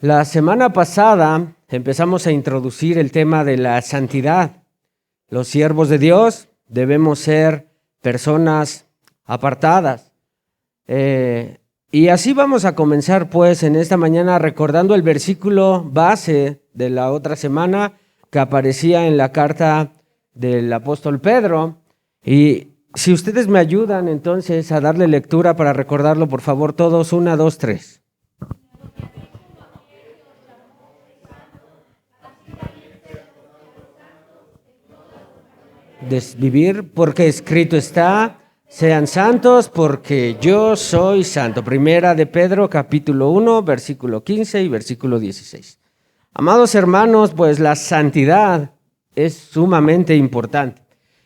La semana pasada empezamos a introducir el tema de la santidad. Los siervos de Dios debemos ser personas apartadas. Y así vamos a comenzar pues en esta mañana recordando el versículo base de la otra semana que aparecía en la carta del apóstol Pedro. Y si ustedes me ayudan entonces a darle lectura para recordarlo, por favor, todos, 1, 2, 3. Vivir porque escrito está, sean santos porque yo soy santo. Primera de Pedro, capítulo 1, versículo 15 y versículo 16. Amados hermanos, pues la santidad es sumamente importante.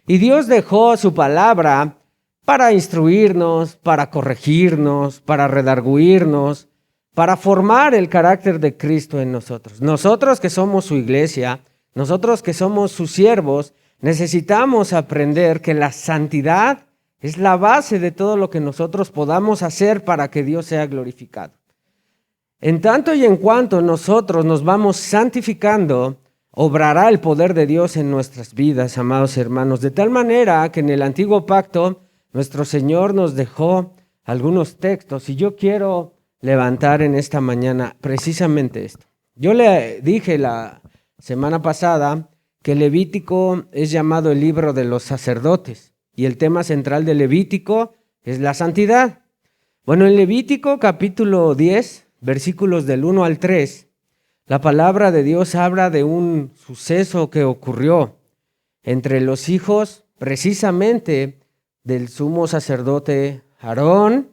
Y Dios dejó su palabra para instruirnos, para corregirnos, para redarguirnos, para formar el carácter de Cristo en nosotros. Nosotros que somos su iglesia, nosotros que somos sus siervos, necesitamos aprender que la santidad es la base de todo lo que nosotros podamos hacer para que Dios sea glorificado. En tanto y en cuanto nosotros nos vamos santificando, obrará el poder de Dios en nuestras vidas, amados hermanos, de tal manera que en el antiguo pacto nuestro Señor nos dejó algunos textos y yo quiero levantar en esta mañana precisamente esto. Yo le dije la semana pasada que Levítico es llamado el libro de los sacerdotes y el tema central de Levítico es la santidad. Bueno, en Levítico capítulo 10, versículos del 1 al 3, la palabra de Dios habla de un suceso que ocurrió entre los hijos precisamente del sumo sacerdote Aarón.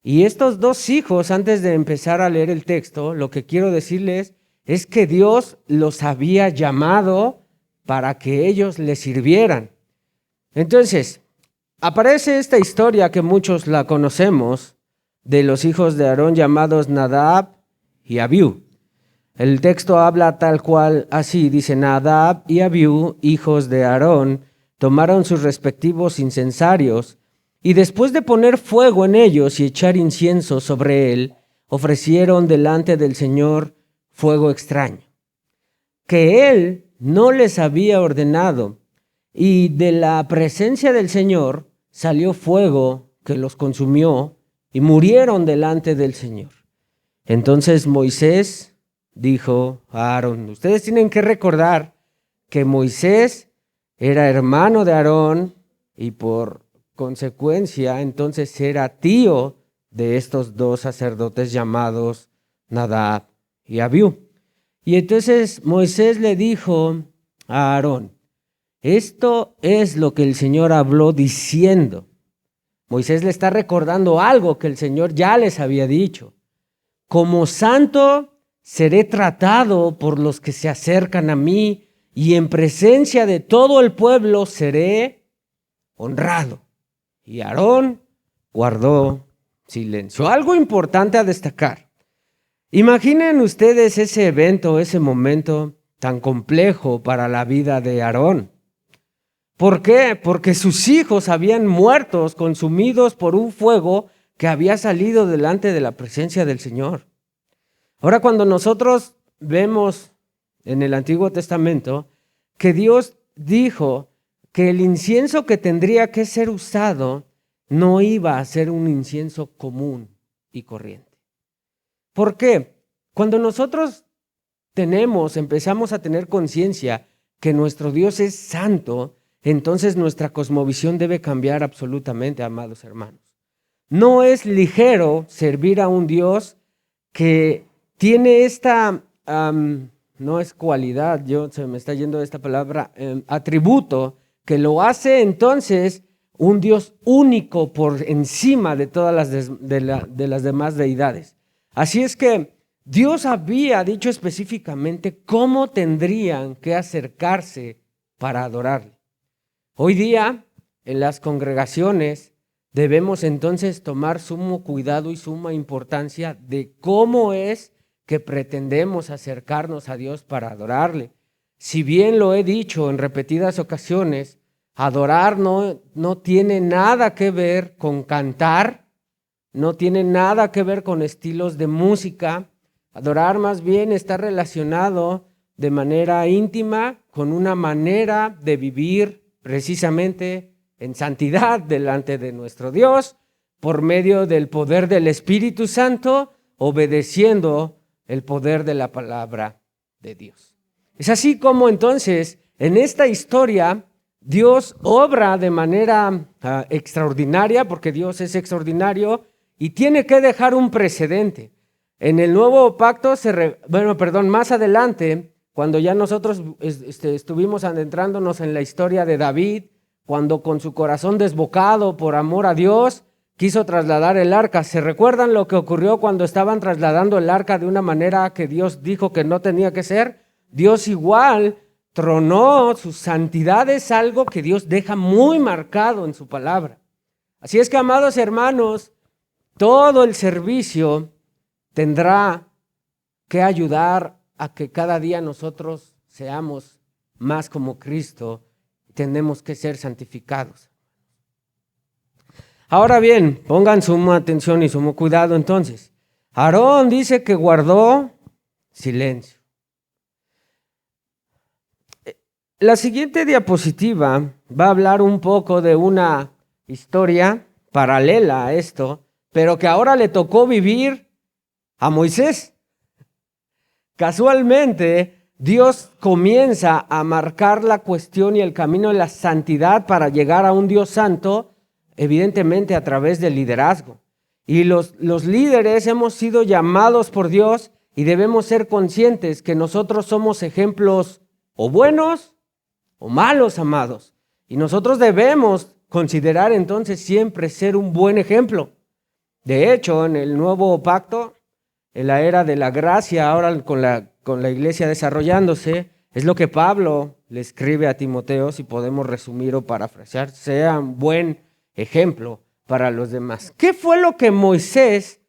Y estos dos hijos, antes de empezar a leer el texto, lo que quiero decirles es que Dios los había llamado para que ellos le sirvieran. Entonces, aparece esta historia que muchos la conocemos de los hijos de Aarón llamados Nadab y Abiú. El texto habla tal cual así, dice: Nadab y Abiú, hijos de Aarón, tomaron sus respectivos incensarios y después de poner fuego en ellos y echar incienso sobre él, ofrecieron delante del Señor fuego extraño, que él no les había ordenado, y de la presencia del Señor salió fuego que los consumió y murieron delante del Señor. Entonces Moisés dijo a Aarón, ustedes tienen que recordar que Moisés era hermano de Aarón y por consecuencia entonces era tío de estos dos sacerdotes llamados Nadab y Abiú. Y entonces Moisés le dijo a Aarón, esto es lo que el Señor habló diciendo. Moisés le está recordando algo que el Señor ya les había dicho. Como santo seré tratado por los que se acercan a mí y en presencia de todo el pueblo seré honrado. Y Aarón guardó silencio. Algo importante a destacar. Imaginen ustedes ese evento, ese momento tan complejo para la vida de Aarón. ¿Por qué? Porque sus hijos habían muerto, consumidos por un fuego que había salido delante de la presencia del Señor. Ahora, cuando nosotros vemos en el Antiguo Testamento que Dios dijo que el incienso que tendría que ser usado no iba a ser un incienso común y corriente. ¿Por qué? Cuando nosotros empezamos a tener conciencia que nuestro Dios es santo, entonces nuestra cosmovisión debe cambiar absolutamente, amados hermanos. No es ligero servir a un Dios que tiene esta, no es cualidad, se me está yendo esta palabra, atributo, que lo hace entonces un Dios único por encima de todas las demás deidades. Así es que Dios había dicho específicamente cómo tendrían que acercarse para adorarle. Hoy día, en las congregaciones, debemos entonces tomar sumo cuidado y suma importancia de cómo es que pretendemos acercarnos a Dios para adorarle. Si bien lo he dicho en repetidas ocasiones, adorar no tiene nada que ver con cantar, no tiene nada que ver con estilos de música, Adorar más bien está relacionado de manera íntima con una manera de vivir precisamente en santidad delante de nuestro Dios por medio del poder del Espíritu Santo, obedeciendo el poder de la palabra de Dios. Es así como entonces en esta historia Dios obra de manera extraordinaria, porque Dios es extraordinario y tiene que dejar un precedente. En el nuevo pacto, más adelante, cuando ya nosotros estuvimos adentrándonos en la historia de David, cuando con su corazón desbocado por amor a Dios, quiso trasladar el arca. ¿Se recuerdan lo que ocurrió cuando estaban trasladando el arca de una manera que Dios dijo que no tenía que ser? Dios igual tronó. Su santidad es algo que Dios deja muy marcado en su palabra. Así es que, amados hermanos, todo el servicio tendrá que ayudar a que cada día nosotros seamos más como Cristo. Tenemos que ser santificados. Ahora bien, pongan suma atención y sumo cuidado entonces. Aarón dice que guardó silencio. La siguiente diapositiva va a hablar un poco de una historia paralela a esto, pero que ahora le tocó vivir a Moisés. Casualmente, Dios comienza a marcar la cuestión y el camino de la santidad para llegar a un Dios santo, evidentemente a través del liderazgo. Y los líderes hemos sido llamados por Dios y debemos ser conscientes que nosotros somos ejemplos o buenos o malos, amados. Y nosotros debemos considerar entonces siempre ser un buen ejemplo. De hecho, en el nuevo pacto, en la era de la gracia, ahora con la iglesia desarrollándose, es lo que Pablo le escribe a Timoteo, si podemos resumir o parafrasear, sea un buen ejemplo para los demás. ¿Qué fue lo que Moisés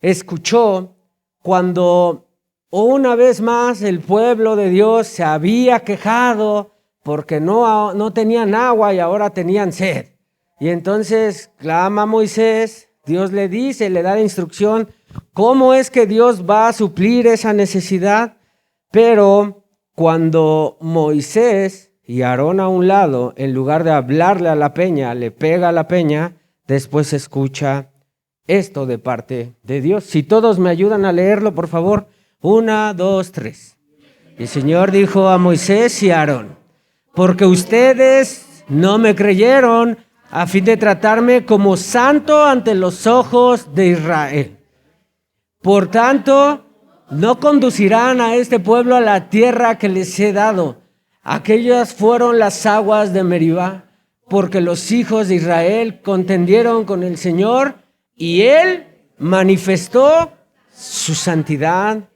escuchó cuando una vez más el pueblo de Dios se había quejado porque no tenían agua y ahora tenían sed? Y entonces clama a Moisés, Dios le dice, le da la instrucción, ¿cómo es que Dios va a suplir esa necesidad? Pero cuando Moisés y Aarón a un lado, en lugar de hablarle a la peña, le pega a la peña, después escucha esto de parte de Dios. Si todos me ayudan a leerlo, por favor. 1, 2, 3. El Señor dijo a Moisés y a Aarón, porque ustedes no me creyeron a fin de tratarme como santo ante los ojos de Israel. Por tanto, no conducirán a este pueblo a la tierra que les he dado. Aquellas fueron las aguas de Meribá, porque los hijos de Israel contendieron con el Señor y Él manifestó su santidad.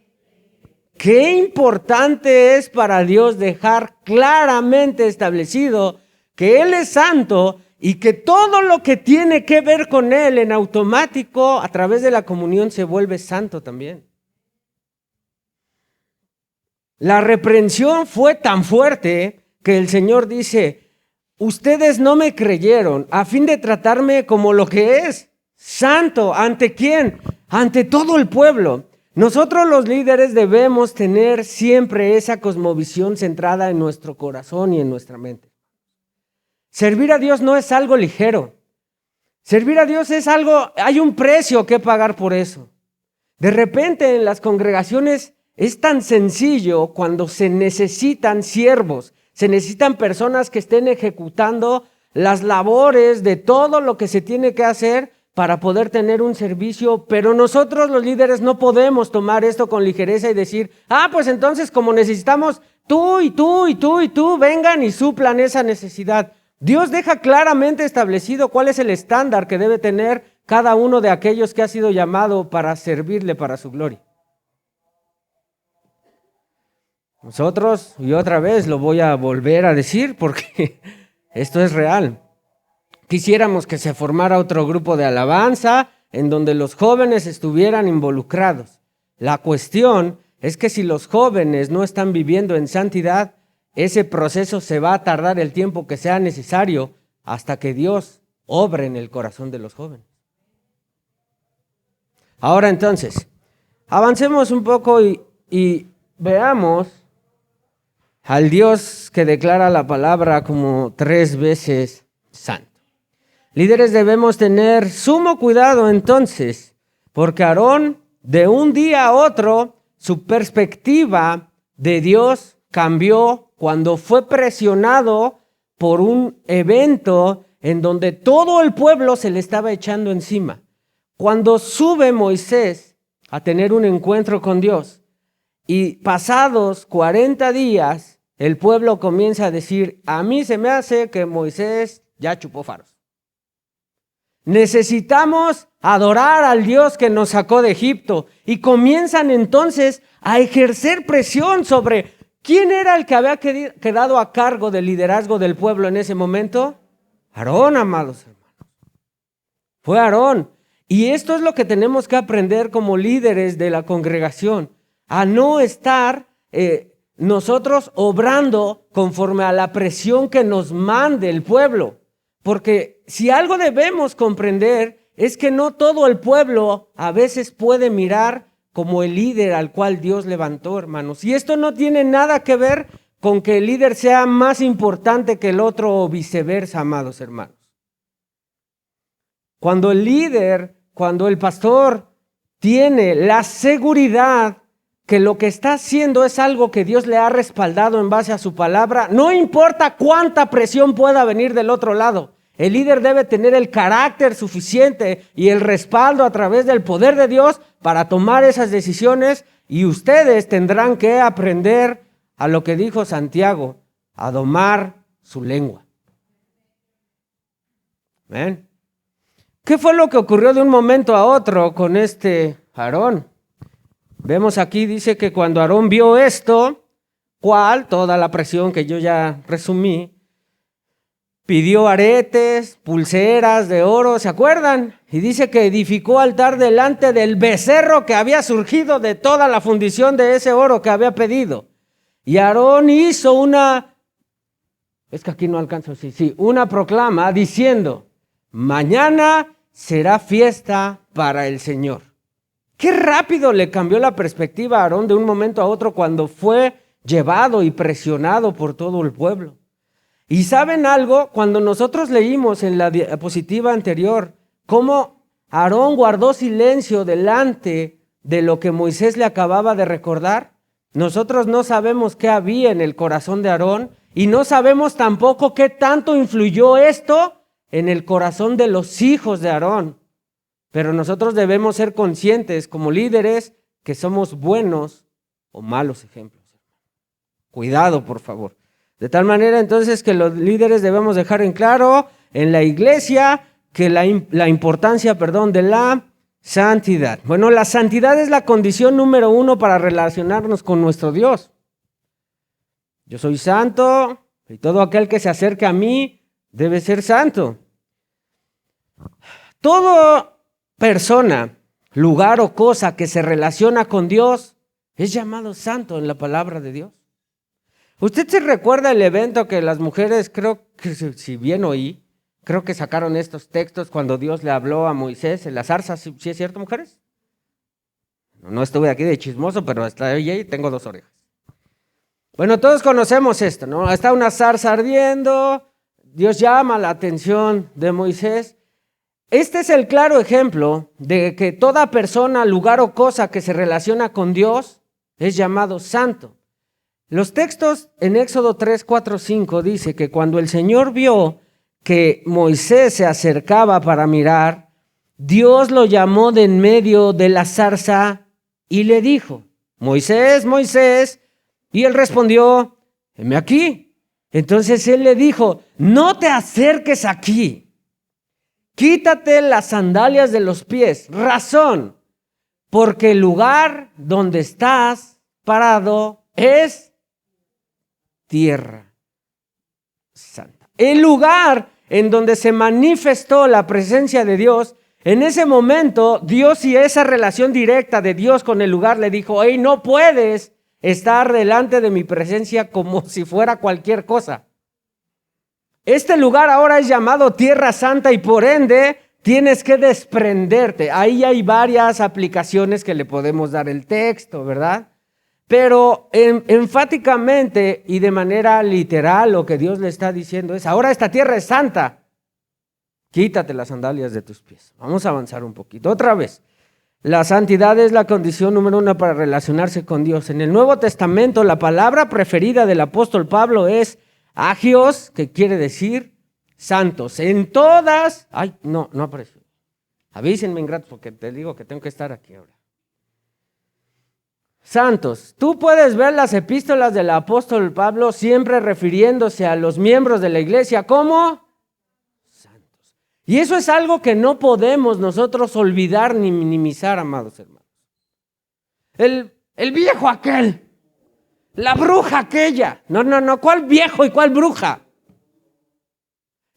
Qué importante es para Dios dejar claramente establecido que Él es santo y que todo lo que tiene que ver con Él en automático a través de la comunión se vuelve santo también. La reprensión fue tan fuerte que el Señor dice, ustedes no me creyeron a fin de tratarme como lo que es, santo. ¿Ante quién? Ante todo el pueblo. Nosotros los líderes debemos tener siempre esa cosmovisión centrada en nuestro corazón y en nuestra mente. Servir a Dios no es algo ligero. Servir a Dios es algo, hay un precio que pagar por eso. De repente en las congregaciones es tan sencillo cuando se necesitan siervos, se necesitan personas que estén ejecutando las labores de todo lo que se tiene que hacer para poder tener un servicio, pero nosotros los líderes no podemos tomar esto con ligereza y decir, pues entonces como necesitamos tú y tú y tú y tú, vengan y suplan esa necesidad. Dios deja claramente establecido cuál es el estándar que debe tener cada uno de aquellos que ha sido llamado para servirle para su gloria. Nosotros, y otra vez lo voy a volver a decir porque esto es real, quisiéramos que se formara otro grupo de alabanza en donde los jóvenes estuvieran involucrados. La cuestión es que si los jóvenes no están viviendo en santidad, ese proceso se va a tardar el tiempo que sea necesario hasta que Dios obre en el corazón de los jóvenes. Ahora entonces, Avancemos un poco y veamos al Dios que declara la palabra como 3 veces santo. Líderes, debemos tener sumo cuidado entonces, porque Aarón, de un día a otro, su perspectiva de Dios cambió cuando fue presionado por un evento en donde todo el pueblo se le estaba echando encima. Cuando sube Moisés a tener un encuentro con Dios y pasados 40 días, el pueblo comienza a decir, a mí se me hace que Moisés ya chupó faros. Necesitamos adorar al Dios que nos sacó de Egipto. Y comienzan entonces a ejercer presión sobre quién era el que había quedado a cargo del liderazgo del pueblo en ese momento. Aarón, amados hermanos. Fue Aarón. Y esto es lo que tenemos que aprender como líderes de la congregación, a no estar nosotros obrando conforme a la presión que nos mande el pueblo. Porque si algo debemos comprender es que no todo el pueblo a veces puede mirar como el líder al cual Dios levantó, hermanos. Y esto no tiene nada que ver con que el líder sea más importante que el otro o viceversa, amados hermanos. Cuando el líder, cuando el pastor tiene la seguridad que lo que está haciendo es algo que Dios le ha respaldado en base a su palabra, no importa cuánta presión pueda venir del otro lado, el líder debe tener el carácter suficiente y el respaldo a través del poder de Dios para tomar esas decisiones, y ustedes tendrán que aprender a lo que dijo Santiago, a domar su lengua. ¿Ven? ¿Qué fue lo que ocurrió de un momento a otro con este Aarón? Vemos aquí, dice que cuando Aarón vio esto, toda la presión que yo ya resumí, pidió aretes, pulseras de oro, ¿se acuerdan? Y dice que edificó altar delante del becerro que había surgido de toda la fundición de ese oro que había pedido. Y Aarón hizo una proclama diciendo, mañana será fiesta para el Señor. Qué rápido le cambió la perspectiva a Aarón de un momento a otro cuando fue llevado y presionado por todo el pueblo. Y ¿saben algo? Cuando nosotros leímos en la diapositiva anterior cómo Aarón guardó silencio delante de lo que Moisés le acababa de recordar, nosotros no sabemos qué había en el corazón de Aarón y no sabemos tampoco qué tanto influyó esto en el corazón de los hijos de Aarón. Pero nosotros debemos ser conscientes como líderes que somos buenos o malos ejemplos. Cuidado, por favor. De tal manera entonces que los líderes debemos dejar en claro en la iglesia que la importancia de la santidad. Bueno, la santidad es la condición número 1 para relacionarnos con nuestro Dios. Yo soy santo y todo aquel que se acerque a mí debe ser santo. Toda persona, lugar o cosa que se relaciona con Dios es llamado santo en la palabra de Dios. ¿Usted se recuerda el evento que las mujeres, creo que si bien oí, creo que sacaron estos textos cuando Dios le habló a Moisés en la zarza? ¿Sí es cierto, mujeres? No estuve aquí de chismoso, pero hasta ahí tengo 2 orejas. Bueno, todos conocemos esto, ¿no? Está una zarza ardiendo, Dios llama la atención de Moisés. Este es el claro ejemplo de que toda persona, lugar o cosa que se relaciona con Dios es llamado santo. Los textos en Éxodo 3, 4, 5 dice que cuando el Señor vio que Moisés se acercaba para mirar, Dios lo llamó de en medio de la zarza y le dijo, Moisés, Moisés, y él respondió, heme aquí. Entonces él le dijo, no te acerques aquí, quítate las sandalias de los pies. Razón, porque el lugar donde estás parado es tierra santa. El lugar en donde se manifestó la presencia de Dios, en ese momento Dios y esa relación directa de Dios con el lugar le dijo, hey, no puedes estar delante de mi presencia como si fuera cualquier cosa. Este lugar ahora es llamado Tierra Santa y por ende tienes que desprenderte. Ahí hay varias aplicaciones que le podemos dar el texto, ¿verdad? Pero enfáticamente y de manera literal lo que Dios le está diciendo es, ahora esta tierra es santa. Quítate las sandalias de tus pies. Vamos a avanzar un poquito. Otra vez, la santidad es la condición número 1 para relacionarse con Dios. En el Nuevo Testamento, la palabra preferida del apóstol Pablo es agios, que quiere decir santos. En todas, no apareció. Avísenme, ingratos, porque te digo que tengo que estar aquí ahora. Santos. Tú puedes ver las epístolas del apóstol Pablo siempre refiriéndose a los miembros de la iglesia como santos. Y eso es algo que no podemos nosotros olvidar ni minimizar, amados hermanos. El viejo aquel, la bruja aquella. No, ¿cuál viejo y cuál bruja?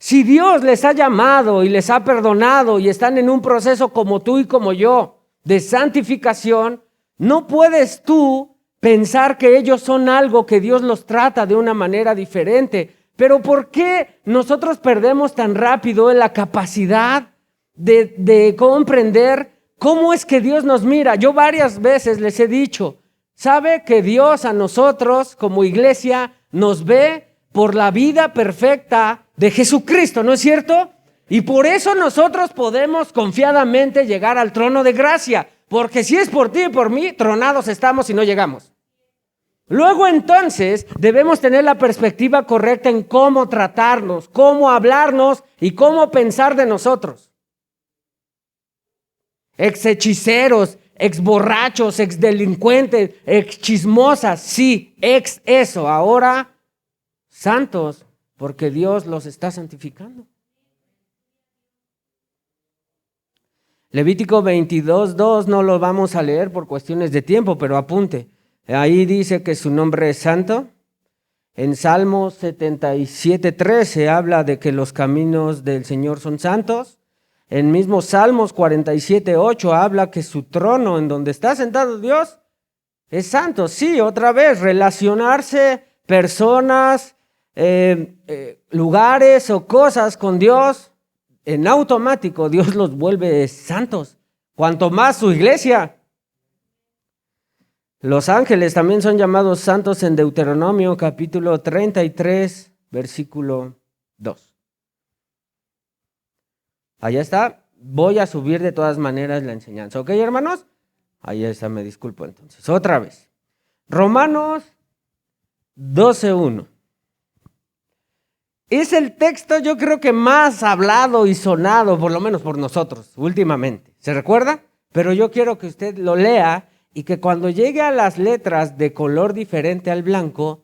Si Dios les ha llamado y les ha perdonado y están en un proceso como tú y como yo de santificación, no puedes tú pensar que ellos son algo que Dios los trata de una manera diferente. Pero ¿por qué nosotros perdemos tan rápido la capacidad de comprender cómo es que Dios nos mira? Yo varias veces les he dicho, ¿sabe que Dios a nosotros como iglesia nos ve por la vida perfecta de Jesucristo, ¿no es cierto? Y por eso nosotros podemos confiadamente llegar al trono de gracia. Porque si es por ti y por mí, tronados estamos y no llegamos. Luego entonces debemos tener la perspectiva correcta en cómo tratarnos, cómo hablarnos y cómo pensar de nosotros. Ex hechiceros, ex borrachos, ex delincuentes, ex chismosas, sí, ex eso. Ahora, santos, porque Dios los está santificando. Levítico 22:2 no lo vamos a leer por cuestiones de tiempo, pero apunte. Ahí dice que su nombre es santo. En Salmos 77:13 habla de que los caminos del Señor son santos. En mismo Salmos 47:8 habla que su trono en donde está sentado Dios es santo. Sí, otra vez, relacionarse personas, lugares o cosas con Dios, en automático Dios los vuelve santos. Cuanto más su iglesia. Los ángeles también son llamados santos en Deuteronomio capítulo 33, versículo 2. Allá está. Voy a subir de todas maneras la enseñanza. ¿Ok, hermanos? Ahí está, me disculpo entonces. Otra vez. Romanos 12:1. Es el texto yo creo que más hablado y sonado, por lo menos por nosotros, últimamente. ¿Se recuerda? Pero yo quiero que usted lo lea y que cuando llegue a las letras de color diferente al blanco,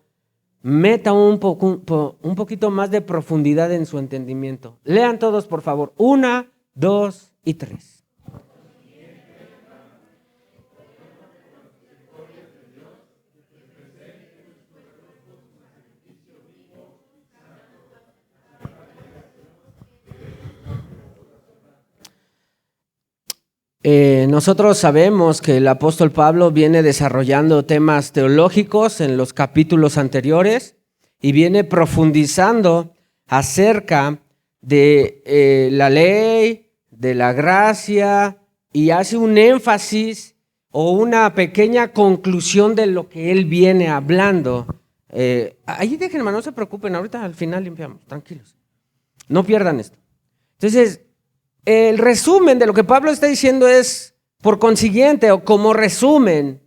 meta un poquito más de profundidad en su entendimiento. Lean todos, por favor. 1, 2 y 3. Nosotros sabemos que el apóstol Pablo viene desarrollando temas teológicos en los capítulos anteriores y viene profundizando acerca de la ley, de la gracia, y hace un énfasis o una pequeña conclusión de lo que él viene hablando. Ahí déjenme, no se preocupen, ahorita al final limpiamos, tranquilos. No pierdan esto. Entonces, el resumen de lo que Pablo está diciendo es, por consiguiente, o como resumen,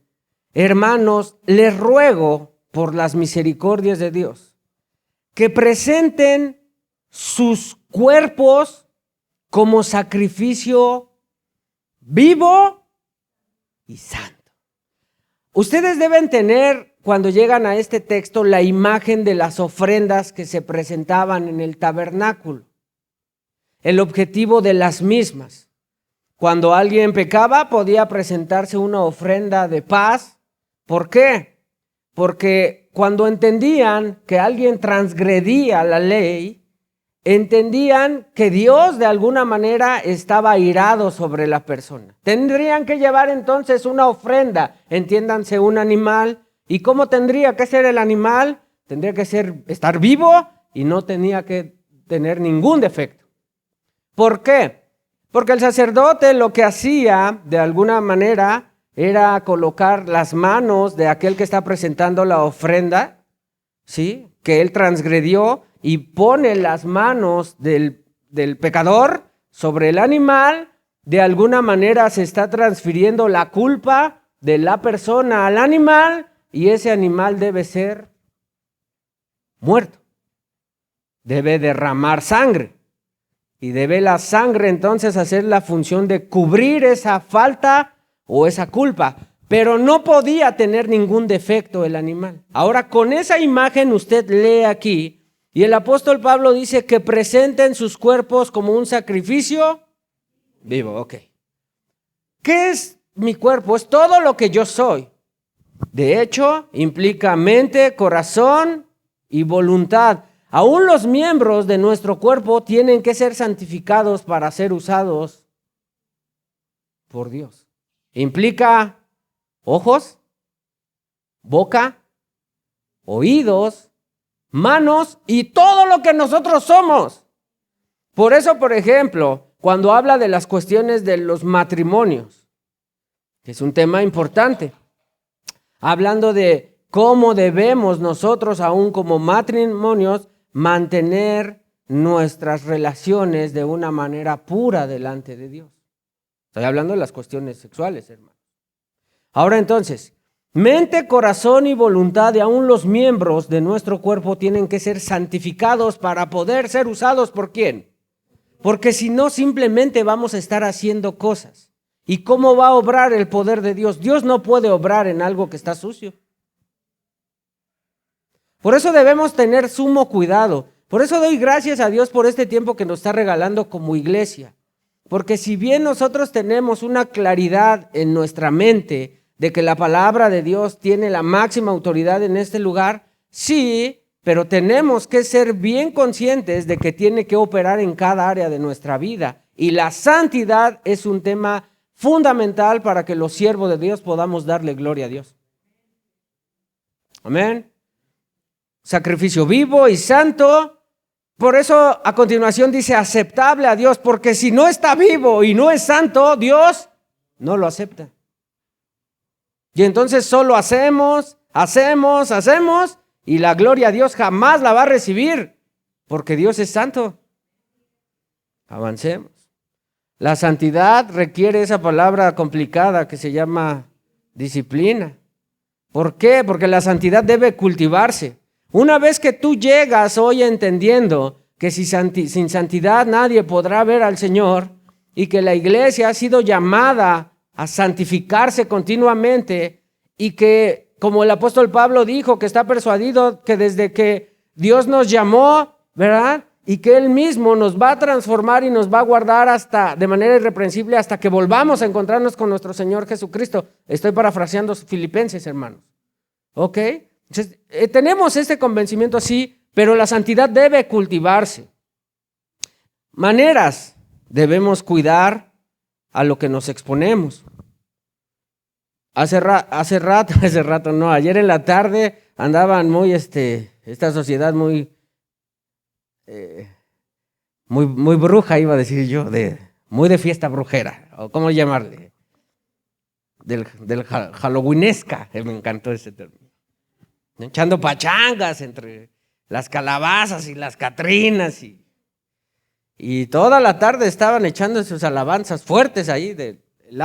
hermanos, les ruego por las misericordias de Dios, que presenten sus cuerpos como sacrificio vivo y santo. Ustedes deben tener, cuando llegan a este texto, la imagen de las ofrendas que se presentaban en el tabernáculo. El objetivo de las mismas. Cuando alguien pecaba, podía presentarse una ofrenda de paz. ¿Por qué? Porque cuando entendían que alguien transgredía la ley, entendían que Dios de alguna manera estaba airado sobre la persona. Tendrían que llevar entonces una ofrenda, entiéndanse, un animal. ¿Y cómo tendría que ser el animal? Tendría que estar vivo y no tenía que tener ningún defecto. ¿Por qué? Porque el sacerdote lo que hacía de alguna manera era colocar las manos de aquel que está presentando la ofrenda, ¿sí?, que él transgredió, y pone las manos del pecador sobre el animal. De alguna manera se está transfiriendo la culpa de la persona al animal, y ese animal debe ser muerto. Debe derramar sangre. Y debe la sangre entonces hacer la función de cubrir esa falta o esa culpa. Pero no podía tener ningún defecto el animal. Ahora, con esa imagen usted lee aquí, y el apóstol Pablo dice que presenten sus cuerpos como un sacrificio vivo. Ok. ¿Qué es mi cuerpo? Es todo lo que yo soy. De hecho, implica mente, corazón y voluntad. Aún los miembros de nuestro cuerpo tienen que ser santificados para ser usados por Dios. Implica ojos, boca, oídos, manos y todo lo que nosotros somos. Por eso, por ejemplo, cuando habla de las cuestiones de los matrimonios, que es un tema importante, hablando de cómo debemos nosotros, aún como matrimonios, mantener nuestras relaciones de una manera pura delante de Dios. Estoy hablando de las cuestiones sexuales, hermano. Ahora entonces, mente, corazón y voluntad de aún los miembros de nuestro cuerpo tienen que ser santificados para poder ser usados ¿por quién? Porque si no, simplemente vamos a estar haciendo cosas. ¿Y cómo va a obrar el poder de Dios? Dios no puede obrar en algo que está sucio. Por eso debemos tener sumo cuidado. Por eso doy gracias a Dios por este tiempo que nos está regalando como iglesia. Porque si bien nosotros tenemos una claridad en nuestra mente de que la palabra de Dios tiene la máxima autoridad en este lugar, sí, pero tenemos que ser bien conscientes de que tiene que operar en cada área de nuestra vida. Y la santidad es un tema fundamental para que los siervos de Dios podamos darle gloria a Dios. Amén. Sacrificio vivo y santo. Por eso a continuación dice aceptable a Dios, porque si no está vivo y no es santo, Dios no lo acepta. Y entonces solo hacemos, y la gloria a Dios jamás la va a recibir, porque Dios es santo. Avancemos. La santidad requiere esa palabra complicada que se llama disciplina. ¿Por qué? Porque la santidad debe cultivarse. Una vez que tú llegas hoy entendiendo que sin santidad nadie podrá ver al Señor, y que la iglesia ha sido llamada a santificarse continuamente, y que, como el apóstol Pablo dijo, que está persuadido que desde que Dios nos llamó, ¿verdad?, y que Él mismo nos va a transformar y nos va a guardar hasta de manera irreprensible hasta que volvamos a encontrarnos con nuestro Señor Jesucristo. Estoy parafraseando Filipenses, hermanos. ¿Ok? Entonces, tenemos este convencimiento así, pero la santidad debe cultivarse. Maneras, debemos cuidar a lo que nos exponemos. Ayer en la tarde andaban muy, esta sociedad muy bruja, iba a decir yo, muy de fiesta brujera, o cómo llamarle, del halloweenesca, me encantó ese término. Echando pachangas entre las calabazas y las catrinas, y toda la tarde estaban echando sus alabanzas fuertes ahí,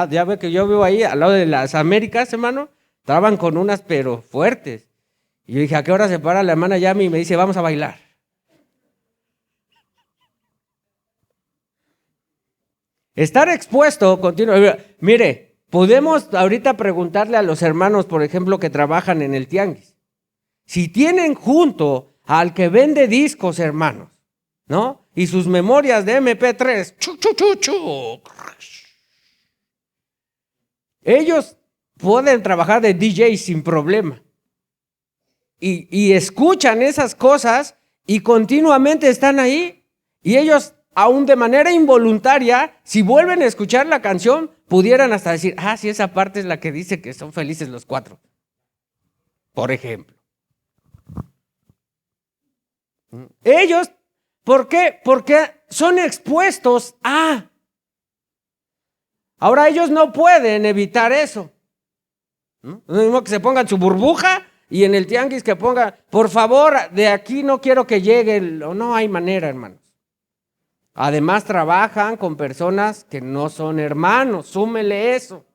ya ve que yo vivo ahí, al lado de las Américas, hermano, estaban con unas pero fuertes. Y yo dije, ¿a qué hora se para la hermana Yami? Y me dice, vamos a bailar. Estar expuesto continuamente. Mire, podemos ahorita preguntarle a los hermanos, por ejemplo, que trabajan en el tianguis, si tienen junto al que vende discos, hermanos, ¿no? Y sus memorias de MP3, ellos pueden trabajar de DJ sin problema. Y escuchan esas cosas y continuamente están ahí. Y ellos, aún de manera involuntaria, si vuelven a escuchar la canción, pudieran hasta decir, sí, esa parte es la que dice que son felices los cuatro. Por ejemplo. Ellos, ¿por qué? Porque son expuestos a Ahora ellos no pueden evitar eso. ¿No? Es lo mismo que se pongan su burbuja y en el tianguis que pongan, por favor, de aquí no quiero que llegue, no hay manera, hermanos. Además trabajan con personas que no son hermanos, súmele eso.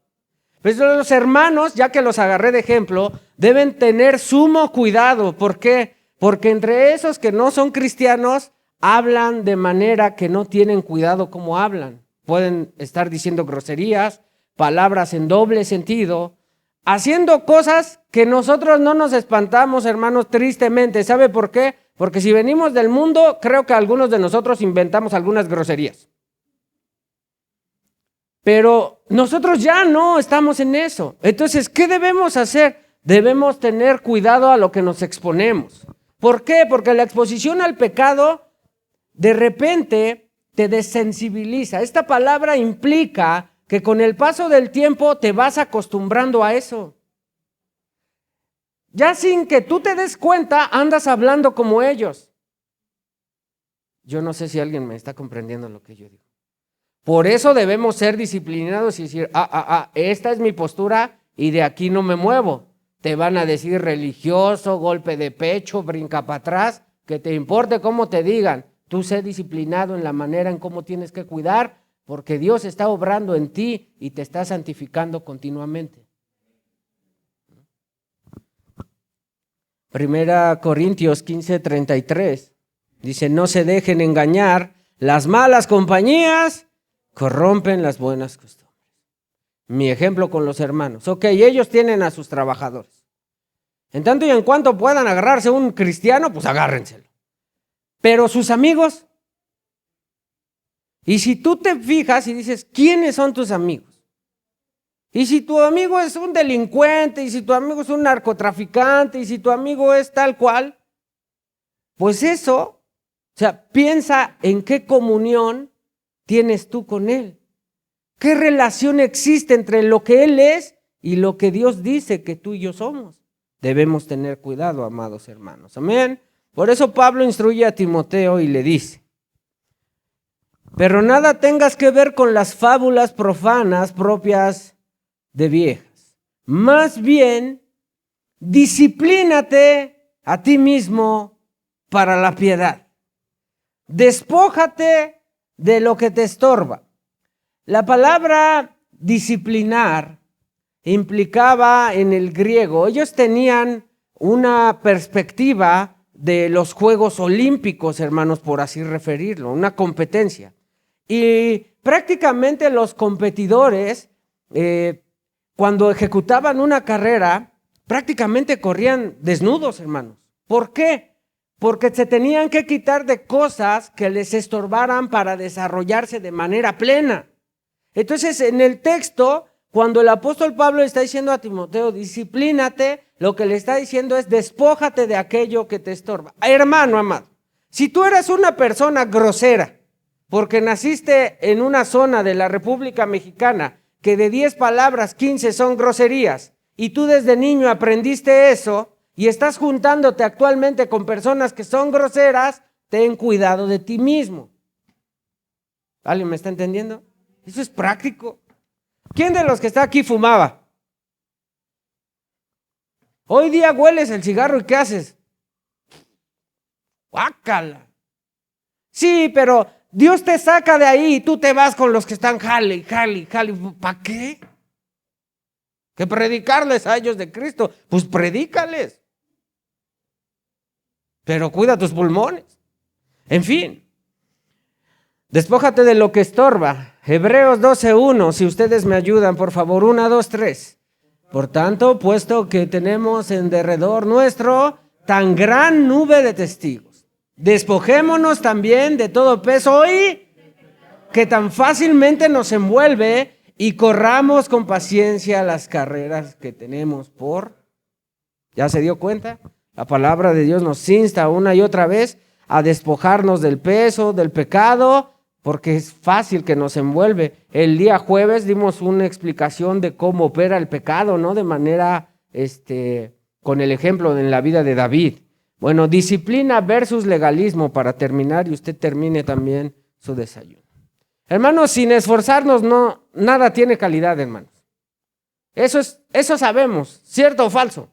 Pero los hermanos, ya que los agarré de ejemplo, deben tener sumo cuidado. ¿Por qué? Porque entre esos que no son cristianos, hablan de manera que no tienen cuidado cómo hablan. Pueden estar diciendo groserías, palabras en doble sentido, haciendo cosas que nosotros no nos espantamos, hermanos, tristemente. ¿Sabe por qué? Porque si venimos del mundo, creo que algunos de nosotros inventamos algunas groserías. Pero nosotros ya no estamos en eso. Entonces, ¿qué debemos hacer? Debemos tener cuidado a lo que nos exponemos. ¿Por qué? Porque la exposición al pecado de repente te desensibiliza. Esta palabra implica que con el paso del tiempo te vas acostumbrando a eso. Ya sin que tú te des cuenta, andas hablando como ellos. Yo no sé si alguien me está comprendiendo lo que yo digo. Por eso debemos ser disciplinados y decir, esta es mi postura y de aquí no me muevo. Te van a decir religioso, golpe de pecho, brinca para atrás, que te importe cómo te digan. Tú sé disciplinado en la manera en cómo tienes que cuidar, porque Dios está obrando en ti y te está santificando continuamente. Primera Corintios 15:33 dice, no se dejen engañar, las malas compañías corrompen las buenas costumbres. Mi ejemplo con los hermanos. Ok, ellos tienen a sus trabajadores. En tanto y en cuanto puedan agarrarse un cristiano, pues agárrenselo. Pero sus amigos. Y si tú te fijas y dices, ¿quiénes son tus amigos? Y si tu amigo es un delincuente, y si tu amigo es un narcotraficante, y si tu amigo es tal cual, pues eso, o sea, piensa en qué comunión tienes tú con él. ¿Qué relación existe entre lo que él es y lo que Dios dice que tú y yo somos? Debemos tener cuidado, amados hermanos. Amén. Por eso Pablo instruye a Timoteo y le dice, pero nada tengas que ver con las fábulas profanas propias de viejas. Más bien, disciplínate a ti mismo para la piedad. Despójate de lo que te estorba. La palabra disciplinar implicaba en el griego, ellos tenían una perspectiva de los Juegos Olímpicos, hermanos, por así referirlo, una competencia. Y prácticamente los competidores, cuando ejecutaban una carrera, prácticamente corrían desnudos, hermanos. ¿Por qué? Porque se tenían que quitar de cosas que les estorbaran para desarrollarse de manera plena. Entonces, en el texto, cuando el apóstol Pablo está diciendo a Timoteo, disciplínate, lo que le está diciendo es despójate de aquello que te estorba. Hermano amado, si tú eres una persona grosera, porque naciste en una zona de la República Mexicana que de 10 palabras, 15 son groserías, y tú desde niño aprendiste eso, y estás juntándote actualmente con personas que son groseras, ten cuidado de ti mismo. ¿Alguien me está entendiendo? Eso es práctico. ¿Quién de los que está aquí fumaba? Hoy día hueles el cigarro y ¿qué haces? ¡Guácala! Sí, pero Dios te saca de ahí y tú te vas con los que están jale. ¿Para qué? ¿Que predicarles a ellos de Cristo? Pues predícales. Pero cuida tus pulmones. En fin. Despójate de lo que estorba. Hebreos 12:1, si ustedes me ayudan, por favor, 1, 2, 3. Por tanto, puesto que tenemos en derredor nuestro tan gran nube de testigos, despojémonos también de todo peso y que tan fácilmente nos envuelve y corramos con paciencia las carreras que tenemos por... ¿Ya se dio cuenta? La palabra de Dios nos insta una y otra vez a despojarnos del peso, del pecado, porque es fácil que nos envuelve. El día jueves dimos una explicación de cómo opera el pecado, ¿no? De manera, con el ejemplo en la vida de David. Bueno, disciplina versus legalismo para terminar y usted termine también su desayuno. Hermanos, sin esforzarnos, no, nada tiene calidad, hermanos. Eso sabemos, ¿cierto o falso?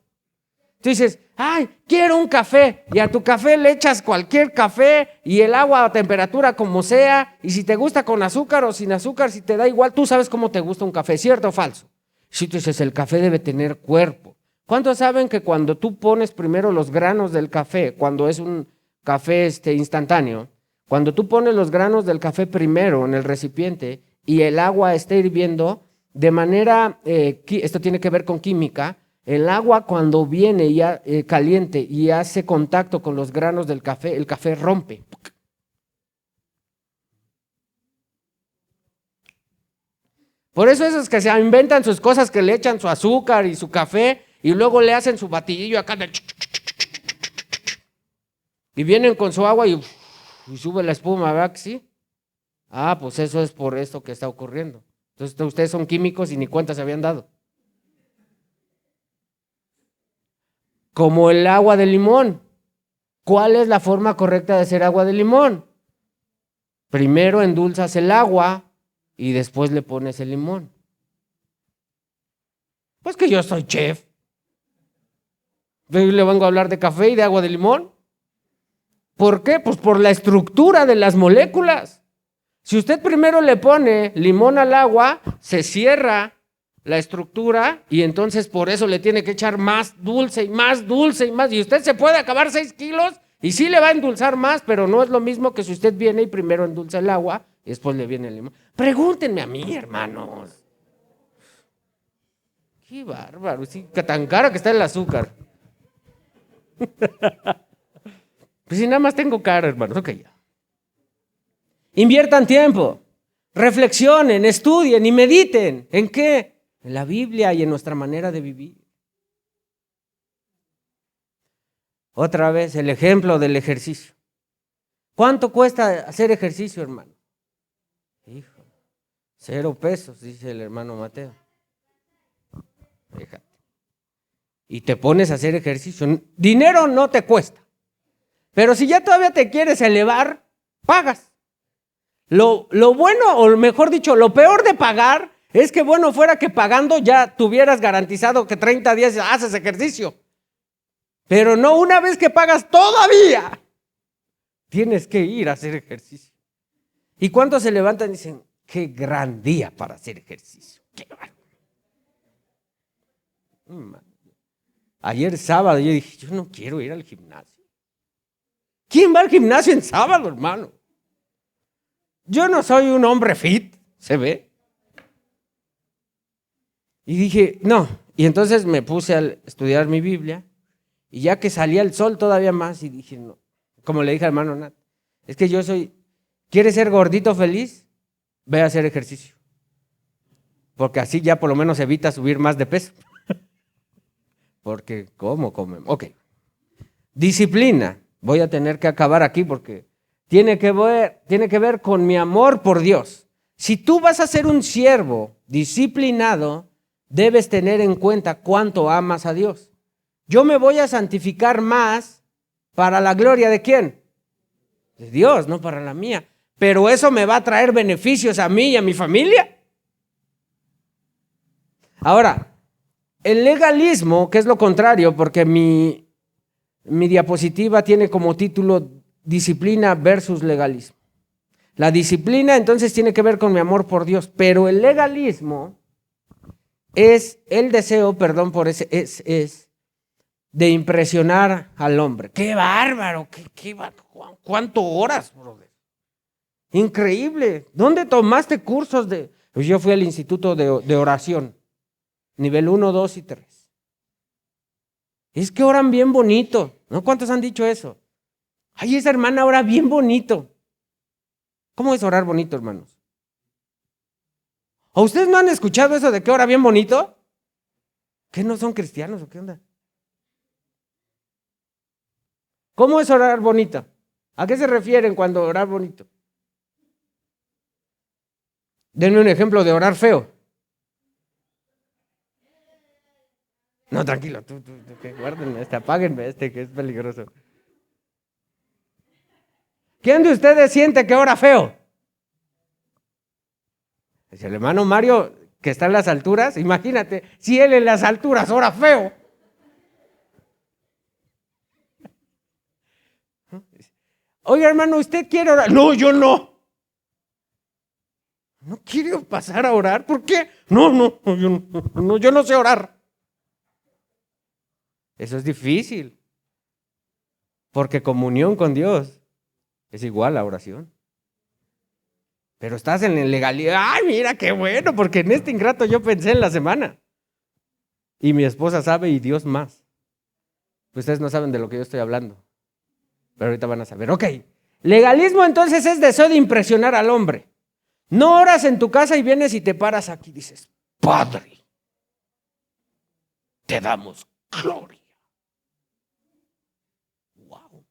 Tú dices, ay, quiero un café, y a tu café le echas cualquier café y el agua a temperatura como sea, y si te gusta con azúcar o sin azúcar, si te da igual, tú sabes cómo te gusta un café, ¿cierto o falso? Si tú dices, el café debe tener cuerpo. ¿Cuántos saben que cuando tú pones primero los granos del café, cuando es un café instantáneo, cuando tú pones los granos del café primero en el recipiente y el agua está hirviendo, de manera, esto tiene que ver con química, el agua cuando viene ya caliente y hace contacto con los granos del café, el café rompe. Por eso esos que se inventan sus cosas, que le echan su azúcar y su café y luego le hacen su batidillo acá y vienen con su agua y sube la espuma, ¿verdad que sí? Ah, pues eso es por esto que está ocurriendo. Entonces ustedes son químicos y ni cuenta se habían dado. Como el agua de limón. ¿Cuál es la forma correcta de hacer agua de limón? Primero endulzas el agua y después le pones el limón. Pues que yo soy chef. Le vengo a hablar de café y de agua de limón. ¿Por qué? Pues por la estructura de las moléculas. Si usted primero le pone limón al agua, se cierra la estructura y entonces por eso le tiene que echar más dulce y más dulce y más. Y usted se puede acabar 6 kilos y sí le va a endulzar más, pero no es lo mismo que si usted viene y primero endulza el agua y después le viene el limón. Pregúntenme a mí, hermanos. Qué bárbaro, sí, que tan caro que está el azúcar. Pues si nada más tengo cara, hermanos, ok ya. Inviertan tiempo, reflexionen, estudien y mediten. ¿En qué? En la Biblia y en nuestra manera de vivir. Otra vez el ejemplo del ejercicio. ¿Cuánto cuesta hacer ejercicio, hermano? Hijo, 0 pesos, dice el hermano Mateo. Fíjate. Y te pones a hacer ejercicio. Dinero no te cuesta. Pero si ya todavía te quieres elevar, pagas. Lo bueno, o mejor dicho, lo peor de pagar es que bueno fuera que pagando ya tuvieras garantizado que 30 días haces ejercicio. Pero no, una vez que pagas todavía tienes que ir a hacer ejercicio. ¿Y cuántos se levantan y dicen, qué gran día para hacer ejercicio? Qué bárbaro. Ayer sábado yo dije, yo no quiero ir al gimnasio. ¿Quién va al gimnasio en sábado, hermano? Yo no soy un hombre fit, ¿se ve? Y dije, no. Y entonces me puse a estudiar mi Biblia y ya que salía el sol todavía más y dije, no. Como le dije al hermano Nat, es que yo soy, ¿quieres ser gordito feliz? Ve a hacer ejercicio. Porque así ya por lo menos evita subir más de peso. Porque, ¿cómo comemos? Ok. Disciplina. Voy a tener que acabar aquí porque tiene que ver con mi amor por Dios. Si tú vas a ser un siervo disciplinado, debes tener en cuenta cuánto amas a Dios. Yo me voy a santificar más para la gloria ¿de quién? De Dios, no para la mía. Pero eso me va a traer beneficios a mí y a mi familia. Ahora, el legalismo, que es lo contrario, porque mi diapositiva tiene como título disciplina versus legalismo. La disciplina entonces tiene que ver con mi amor por Dios, pero el legalismo es el deseo, perdón por ese, es de impresionar al hombre. ¡Qué bárbaro! ¿Cuánto horas, brother? Increíble. ¿Dónde tomaste cursos de...? Pues yo fui al instituto de oración, nivel 1, 2 y 3. Es que oran bien bonito, ¿no? ¿Cuántos han dicho eso? Ay, esa hermana ora bien bonito. ¿Cómo es orar bonito, hermanos? ¿O ustedes no han escuchado eso de que ora bien bonito? ¿Qué no son cristianos o qué onda? ¿Cómo es orar bonito? ¿A qué se refieren cuando orar bonito? Denme un ejemplo de orar feo. No, tranquilo, tú guárdenme apáguenme que es peligroso. ¿Quién de ustedes siente que ora feo? Es el hermano Mario que está en las alturas, imagínate, si él en las alturas ora feo. Oiga, hermano, ¿usted quiere orar? No, yo no. ¿No quiere pasar a orar? ¿Por qué? No, yo no sé orar. Eso es difícil. Porque comunión con Dios es igual a oración. Pero estás en la ilegalidad. ¡Ay, mira qué bueno! Porque en este ingrato yo pensé en la semana. Y mi esposa sabe y Dios más. Ustedes no saben de lo que yo estoy hablando. Pero ahorita van a saber. Ok. Legalismo entonces es deseo de impresionar al hombre. No oras en tu casa y vienes y te paras aquí y dices, Padre, te damos gloria. Wow.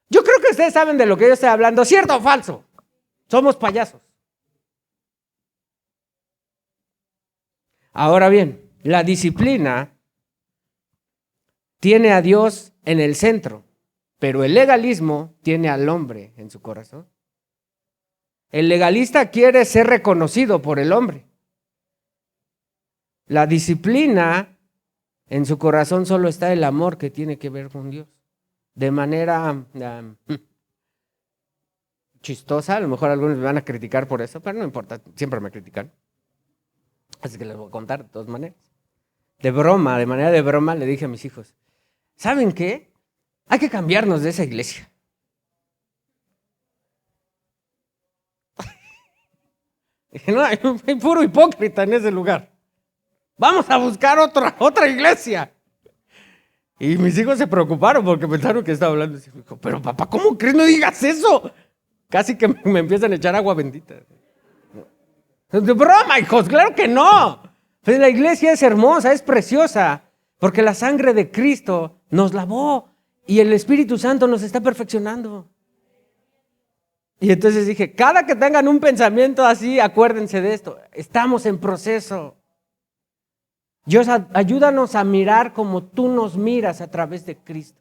Yo creo que ustedes saben de lo que yo estoy hablando. ¿Cierto o falso? Somos payasos. Ahora bien, la disciplina tiene a Dios en el centro, pero el legalismo tiene al hombre en su corazón. El legalista quiere ser reconocido por el hombre. La disciplina, en su corazón solo está el amor que tiene que ver con Dios. De manera chistosa, a lo mejor algunos me van a criticar por eso, pero no importa, siempre me critican. Así que les voy a contar de todas maneras. De manera de broma, le dije a mis hijos, ¿saben qué? Hay que cambiarnos de esa iglesia. No, hay puro hipócrita en ese lugar. Vamos a buscar otra iglesia. Y mis hijos se preocuparon porque pensaron que estaba hablando. Pero papá, ¿cómo crees? No digas eso. Casi que me empiezan a echar agua bendita. De broma, hijos, claro que no. Pues la iglesia es hermosa, es preciosa, porque la sangre de Cristo nos lavó y el Espíritu Santo nos está perfeccionando. Y entonces dije, cada que tengan un pensamiento así, acuérdense de esto. Estamos en proceso. Dios, ayúdanos a mirar como tú nos miras a través de Cristo.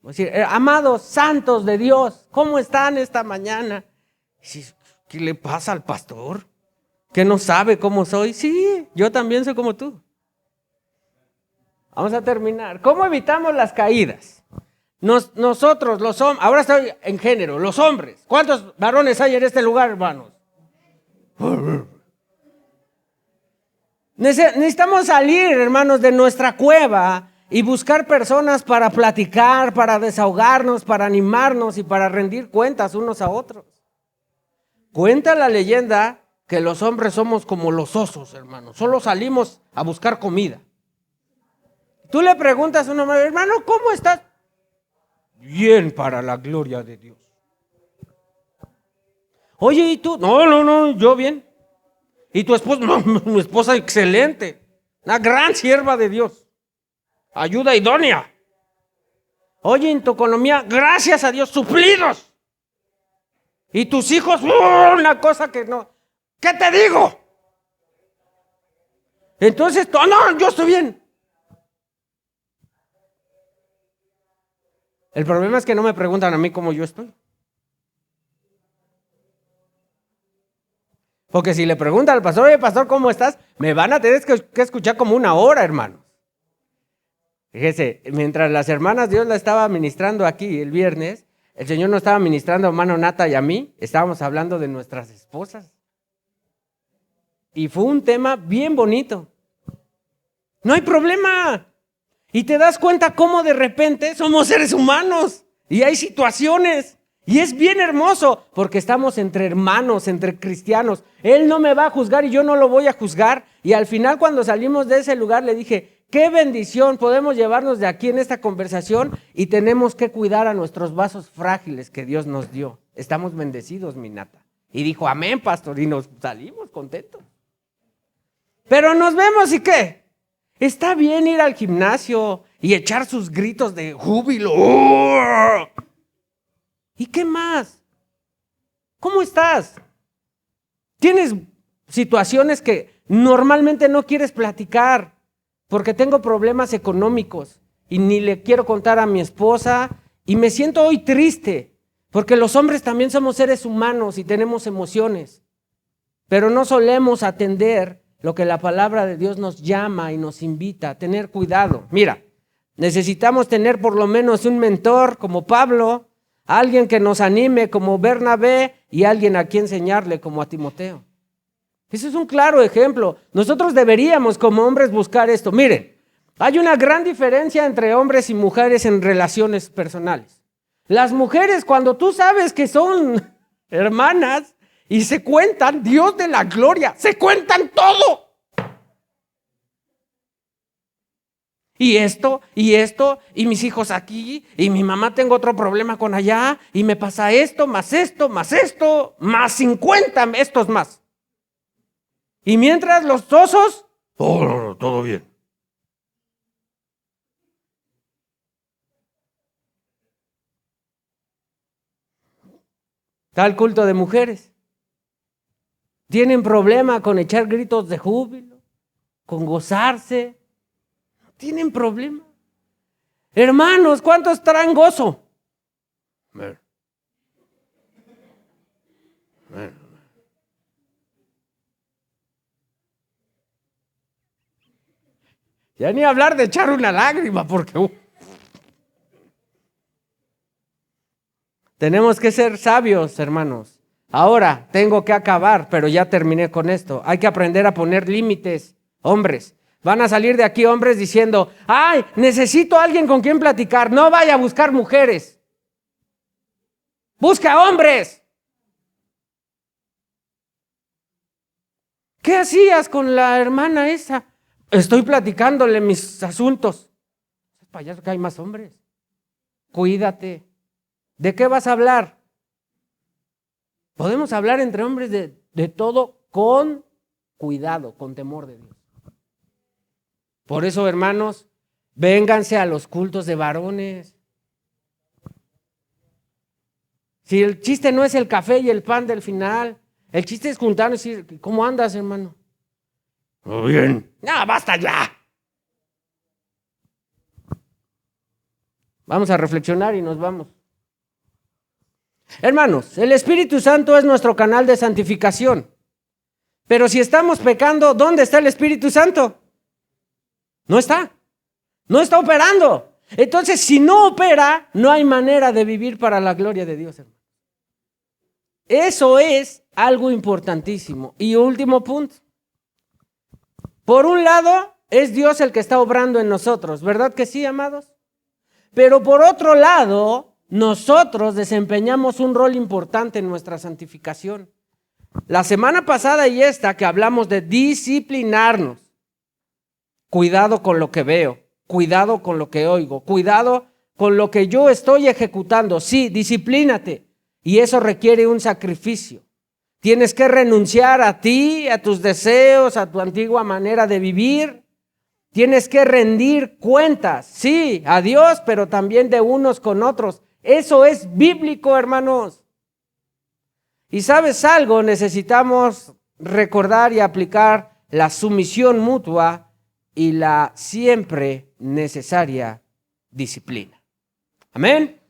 Es decir, amados santos de Dios, ¿cómo están esta mañana? ¿Qué le pasa al pastor? ¿Que no sabe cómo soy? Sí, yo también soy como tú. Vamos a terminar. ¿Cómo evitamos las caídas? Nosotros, los hombres, ahora estoy en género, los hombres. ¿Cuántos varones hay en este lugar, hermanos? Necesitamos salir, hermanos, de nuestra cueva y buscar personas para platicar, para desahogarnos, para animarnos y para rendir cuentas unos a otros. Cuenta la leyenda que los hombres somos como los osos, hermanos. Solo salimos a buscar comida. Tú le preguntas a un hombre, hermano, ¿cómo estás? Bien, para la gloria de Dios. Oye, ¿y tú? No, yo bien. ¿Y tu esposa? No, mi esposa excelente. Una gran sierva de Dios. Ayuda idónea. Oye, en tu economía, gracias a Dios, suplidos. Y tus hijos, una cosa que no. ¿Qué te digo? Entonces, no, yo estoy bien. El problema es que no me preguntan a mí cómo yo estoy. Porque si le preguntan al pastor, oye, pastor, ¿cómo estás? Me van a tener que escuchar como 1 hora, hermanos. Fíjese, mientras las hermanas Dios la estaba ministrando aquí el viernes, el Señor nos estaba ministrando a hermano Nata y a mí, estábamos hablando de nuestras esposas. Y fue un tema bien bonito. No hay problema. Y te das cuenta cómo de repente somos seres humanos y hay situaciones. Y es bien hermoso porque estamos entre hermanos, entre cristianos. Él no me va a juzgar y yo no lo voy a juzgar. Y al final cuando salimos de ese lugar le dije, qué bendición podemos llevarnos de aquí en esta conversación y tenemos que cuidar a nuestros vasos frágiles que Dios nos dio. Estamos bendecidos, mi Nata. Y dijo, amén, pastor. Y nos salimos contentos. Pero nos vemos y ¿qué? Está bien ir al gimnasio y echar sus gritos de júbilo. ¡Oh! ¿Y qué más? ¿Cómo estás? ¿Tienes situaciones que normalmente no quieres platicar porque tengo problemas económicos y ni le quiero contar a mi esposa y me siento hoy triste porque los hombres también somos seres humanos y tenemos emociones? pero no solemos atender lo que la palabra de Dios nos llama y nos invita a tener cuidado. Mira, necesitamos tener por lo menos un mentor como Pablo, alguien que nos anime como Bernabé y alguien a quien enseñarle como a Timoteo. Ese es un claro ejemplo. Nosotros deberíamos como hombres buscar esto. Miren, hay una gran diferencia entre hombres y mujeres en relaciones personales. Las mujeres, cuando tú sabes que son hermanas y se cuentan, Dios de la gloria, se cuentan todo. Y esto, y mis hijos aquí, y mi mamá tengo otro problema con allá, y me pasa esto, más 50 estos más. Y mientras los osos, todo bien. Tal culto de mujeres. Tienen problema con echar gritos de júbilo, con gozarse. Tienen problema. Hermanos, ¿cuántos traen gozo? Ya ni hablar de echar una lágrima, porque tenemos que ser sabios, hermanos. Ahora tengo que acabar, pero ya terminé con esto. Hay que aprender a poner límites, hombres. Van a salir de aquí hombres diciendo, ¡ay, necesito a alguien con quien platicar! No vaya a buscar mujeres. ¡Busca hombres! ¿Qué hacías con la hermana esa? Estoy platicándole mis asuntos. Es payaso que hay más hombres. Cuídate. ¿De qué vas a hablar? Podemos hablar entre hombres de todo con cuidado, con temor de Dios. Por eso, hermanos, vénganse a los cultos de varones. Si el chiste no es el café y el pan del final, el chiste es juntarnos y decir, ¿cómo andas, hermano? Muy bien. No, basta ya. Vamos a reflexionar y nos vamos. Hermanos, el Espíritu Santo es nuestro canal de santificación. Pero si estamos pecando, ¿dónde está el Espíritu Santo? No está. No está operando. Entonces, si no opera, no hay manera de vivir para la gloria de Dios, hermano. Eso es algo importantísimo. Y último punto. Por un lado, es Dios el que está obrando en nosotros, ¿verdad que sí, amados? Pero por otro lado, nosotros desempeñamos un rol importante en nuestra santificación. La semana pasada y esta que hablamos de disciplinarnos. Cuidado con lo que veo, cuidado con lo que oigo, cuidado con lo que yo estoy ejecutando. Sí, disciplínate. Y eso requiere un sacrificio. Tienes que renunciar a ti, a tus deseos, a tu antigua manera de vivir. Tienes que rendir cuentas, sí, a Dios, pero también de unos con otros. Eso es bíblico, hermanos. Y ¿sabes algo? Necesitamos recordar y aplicar la sumisión mutua y la siempre necesaria disciplina. Amén.